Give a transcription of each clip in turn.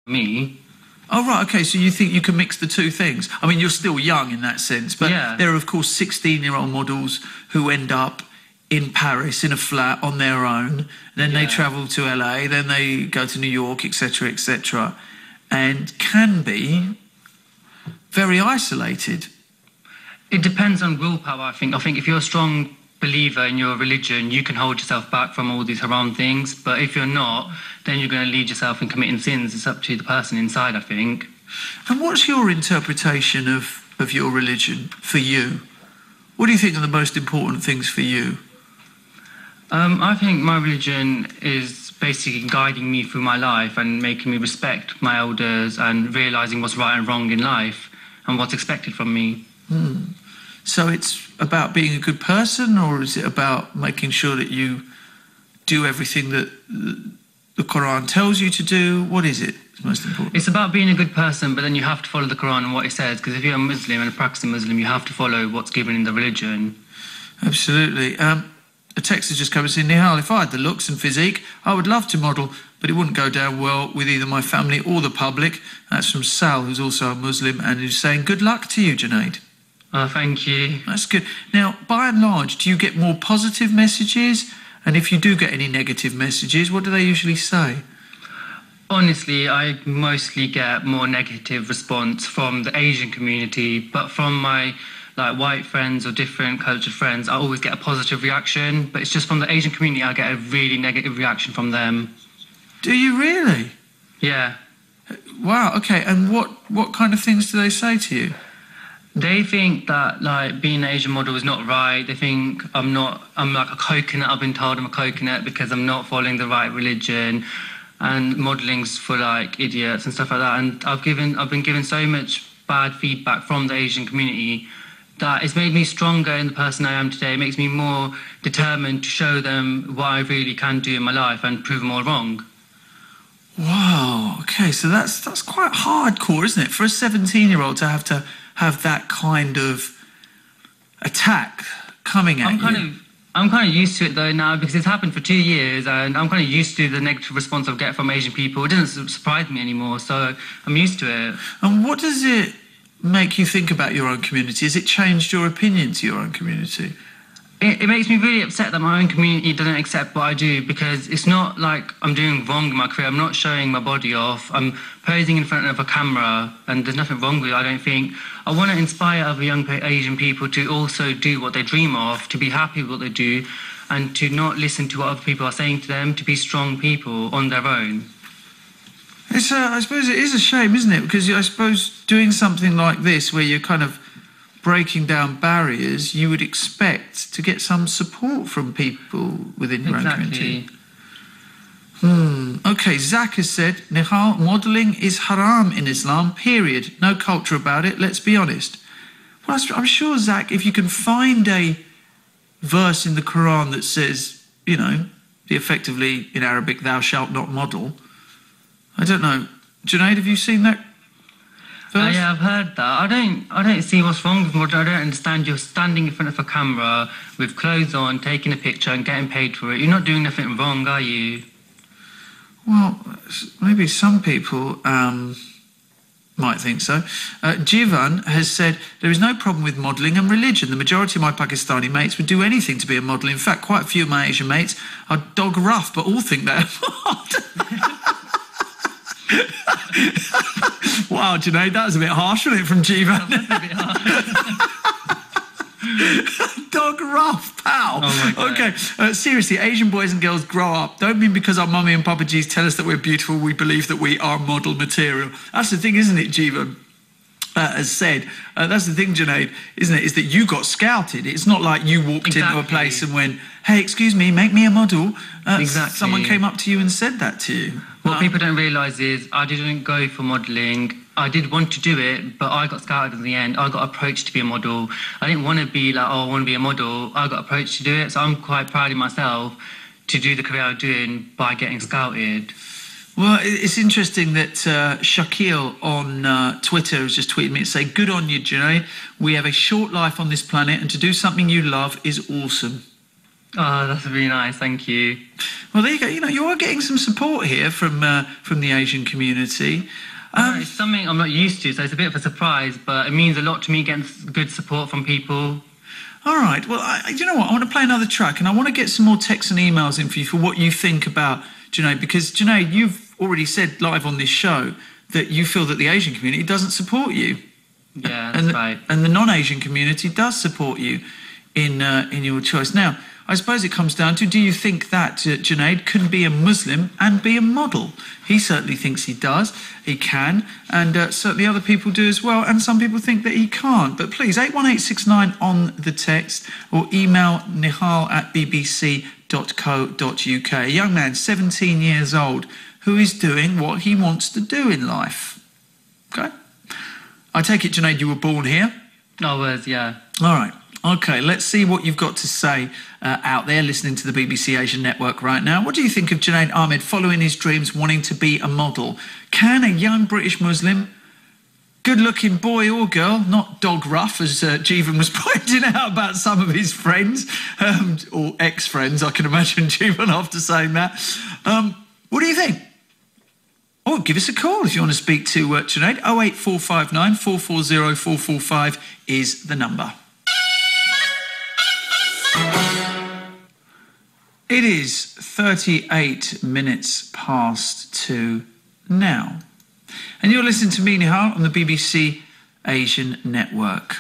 me. Oh, right, OK, so you think you can mix the two things? I mean, you're still young in that sense, but there are, of course, 16-year-old models who end up in Paris in a flat on their own, then they travel to LA, then they go to New York, etc., and can be very isolated. It depends on willpower, I think. I think if you're a strong believer in your religion, you can hold yourself back from all these haram things, but if you're not, then you're going to lead yourself in committing sins. It's up to the person inside, I think. And what's your interpretation of your religion for you? What do you think are the most important things for you? I think my religion is basically guiding me through my life and making me respect my elders and realising what's right and wrong in life and what's expected from me. So it's about being a good person, or is it about making sure that you do everything that the Quran tells you to do? What is it that's most important? It's about being a good person, but then you have to follow the Quran and what it says, because if you're a Muslim and a practicing Muslim, you have to follow what's given in the religion. Absolutely. A text has just come and said, Nihal, if I had the looks and physique, I would love to model, but it wouldn't go down well with either my family or the public. That's from Sal, who's also a Muslim, and who's saying, good luck to you, Junaid. Thank you. That's good. Now, by and large, do you get more positive messages? And if you do get any negative messages, what do they usually say? Honestly, I mostly get more negative response from the Asian community, but from my white friends or different cultured friends, I always get a positive reaction. But it's just from the Asian community, I get a really negative reaction from them. Do you really? Yeah. Wow, okay. And what kind of things do they say to you? They think that being an Asian model is not right. They think I'm like a coconut. I've been told I'm a coconut because I'm not following the right religion, and modeling's for idiots and stuff like that. And I've been given so much bad feedback from the Asian community that it's made me stronger in the person I am today. It makes me more determined to show them what I really can do in my life and prove them all wrong. Wow, okay, so that's quite hardcore, isn't it? For a 17-year-old to have that kind of attack coming at you. I'm kind of used to it though now, because it's happened for 2 years and I'm kind of used to the negative response I get from Asian people. It doesn't surprise me anymore, so I'm used to it. And what does it make you think about your own community? Has it changed your opinion to your own community? It makes me really upset that my own community doesn't accept what I do, because it's not like I'm doing wrong in my career. I'm not showing my body off. I'm posing in front of a camera and there's nothing wrong with it, I don't think. I want to inspire other young Asian people to also do what they dream of, to be happy with what they do, and to not listen to what other people are saying to them, to be strong people on their own. I suppose it is a shame, isn't it? Because I suppose doing something like this, where you're kind of breaking down barriers, you would expect to get some support from people within your own community. OK, Zach has said, Nihal, modelling is haram in Islam, period. No culture about it, let's be honest. Well, I'm sure, Zach, if you can find a verse in the Quran that says, effectively in Arabic, thou shalt not model. I don't know. Junaid, have you seen that verse? Yeah, I've heard that. I don't see what's wrong with modelling. I don't understand. You're standing in front of a camera with clothes on, taking a picture and getting paid for it. You're not doing nothing wrong, are you? Well, maybe some people might think so. Jivan has said, there is no problem with modelling and religion. The majority of my Pakistani mates would do anything to be a model. In fact, quite a few of my Asian mates are dog rough, but all think they're Wow, Junaid, that was a bit harsh, wasn't it, from Jivan? That's a bit harsh. Dog rough, pal. Oh my God. Okay, seriously, Asian boys and girls grow up. Don't mean because our mummy and papa G's tell us that we're beautiful, we believe that we are model material. That's the thing, isn't it, Jivan? Has said. That's the thing, Junaid, isn't it? Is that you got scouted. It's not like you walked into a place and went, hey, excuse me, make me a model. Exactly. Someone came up to you and said that to you. What people don't realise is I didn't go for modelling. I did want to do it, but I got scouted in the end. I got approached to be a model. I didn't want to be like, oh, I want to be a model. I got approached to do it, so I'm quite proud of myself to do the career I'm doing by getting scouted. Well, it's interesting that Shakil on Twitter has just tweeted me and say, good on you, Junaid. We have a short life on this planet, and to do something you love is awesome. Oh, that's really nice. Thank you. Well, there you go. You know, you are getting some support here from the Asian community. It's something I'm not used to, so it's a bit of a surprise, but it means a lot to me getting good support from people. All right. Well, you know what? I want to play another track, and I want to get some more texts and emails in for you for what you think about Junaid, because Junaid, you've already said live on this show that you feel that the Asian community doesn't support you. Yeah, that's right. And the non-Asian community does support you in your choice. Now, I suppose it comes down to, do you think that Junaid can be a Muslim and be a model? He certainly thinks he does, he can, and certainly other people do as well, and some people think that he can't. But please, 81869 on the text, or email nihal@bbc.co.uk. A young man, 17 years old, who is doing what he wants to do in life. Okay? I take it, Junaid, you were born here? I was, yeah. All right. Okay, let's see what you've got to say out there listening to the BBC Asian Network right now. What do you think of Junaid Ahmed following his dreams, wanting to be a model? Can a young British Muslim, good-looking boy or girl, not dog rough, as Jeevan was pointing out about some of his friends, or ex-friends, I can imagine, Jeevan, after saying that. What do you think? Oh, give us a call if you want to speak to Junaid. 08459 440 445 is the number. It is 38 minutes past 2 now. And you're listening to me, Nihal, on the BBC Asian Network.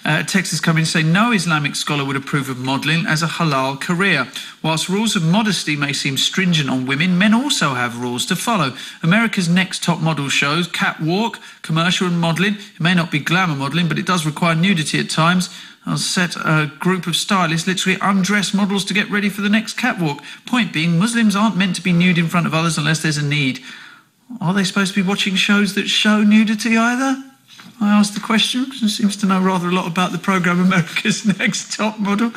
Text has come in saying, no Islamic scholar would approve of modelling as a halal career. Whilst rules of modesty may seem stringent on women, men also have rules to follow. America's Next Top Model shows catwalk, commercial and modelling. It may not be glamour modelling, but it does require nudity at times. I'll set a group of stylists literally undress models to get ready for the next catwalk. Point being, Muslims aren't meant to be nude in front of others unless there's a need. Are they supposed to be watching shows that show nudity either? I asked the question. It seems to know rather a lot about the programme America's Next Top Model.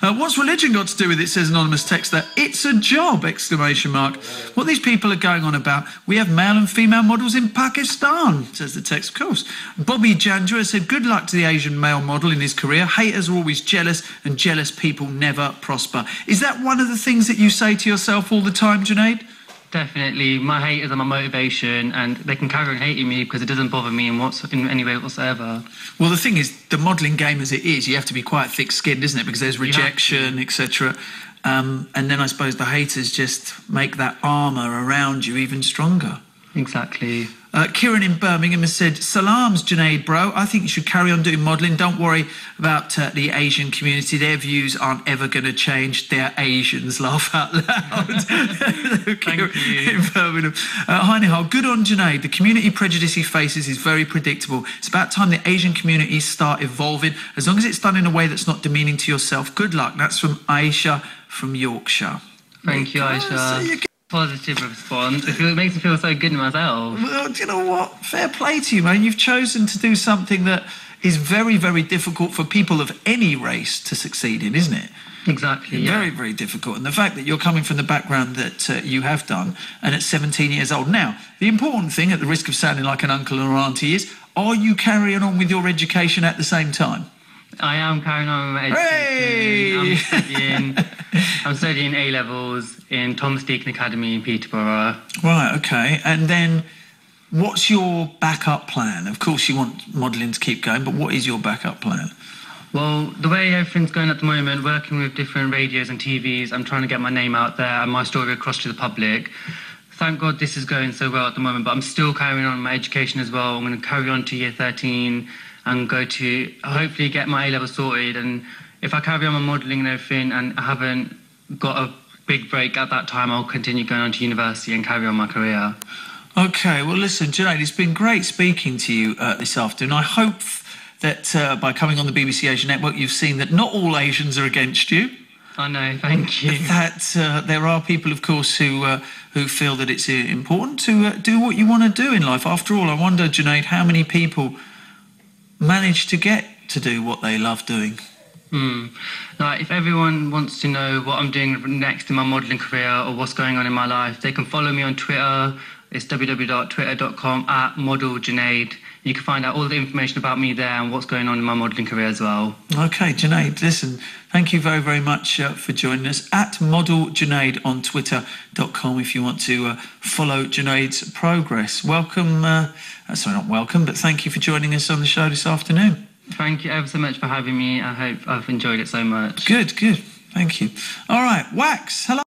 What's religion got to do with it, says anonymous texter. It's a job, exclamation mark. What these people are going on about, we have male and female models in Pakistan, says the text, of course. Bobby Jandra said, good luck to the Asian male model in his career. Haters are always jealous, and jealous people never prosper. Is that one of the things that you say to yourself all the time, Junaid? Definitely. My haters are my motivation, and they can carry on hating me because it doesn't bother me in any way whatsoever. Well, the thing is, the modelling game as it is, you have to be quite thick-skinned, isn't it? Because there's rejection, etc. And then I suppose the haters just make that armour around you even stronger. Exactly. Kieran in Birmingham has said, salams, Junaid, bro. I think you should carry on doing modelling. Don't worry about the Asian community. Their views aren't ever going to change. They're Asians. Laugh out loud. Thank you. In Birmingham. Hi, Nihal. Good on Junaid. The community prejudice he faces is very predictable. It's about time the Asian communities start evolving, as long as it's done in a way that's not demeaning to yourself. Good luck. That's from Aisha from Yorkshire. Thank you, Aisha. Positive response. It makes me feel so good in myself. Well, do you know what? Fair play to you, man. You've chosen to do something that is very, very difficult for people of any race to succeed in, isn't it? Exactly, yeah. Very, very difficult. And the fact that you're coming from the background that you have done, and at 17 years old. Now, the important thing, at the risk of sounding like an uncle or auntie, is, are you carrying on with your education at the same time? I am carrying on with my education. I'm studying A-levels in Thomas Deacon Academy in Peterborough. Right, okay. And then what's your backup plan? Of course you want modelling to keep going, but what is your backup plan? Well, the way everything's going at the moment, working with different radios and TVs, I'm trying to get my name out there and my story across to the public. Thank God this is going so well at the moment, but I'm still carrying on my education as well. I'm going to carry on to year 13 and go to hopefully get my A-level sorted. And if I carry on my modelling and everything and I haven't got a big break at that time, I'll continue going on to university and carry on my career. Okay, well listen, Junaid, it's been great speaking to you this afternoon. I hope that by coming on the BBC Asian Network, you've seen that not all Asians are against you. I know, thank you. That there are people, of course, who feel that it's important to do what you want to do in life. After all, I wonder, Junaid, how many people manage to get to do what they love doing? Like, if everyone wants to know what I'm doing next in my modelling career or what's going on in my life, they can follow me on Twitter. It's www.twitter.com/modeljunaid. you can find out all the information about me there and what's going on in my modelling career as well. Okay, Junaid, listen, thank you very, very much for joining us. At Model Junaid on Twitter.com if you want to follow Junaid's progress. Welcome, sorry, not welcome, but thank you for joining us on the show this afternoon. Thank you ever so much for having me. I hope I've enjoyed it so much. Good, good. Thank you. All right, Wax, hello.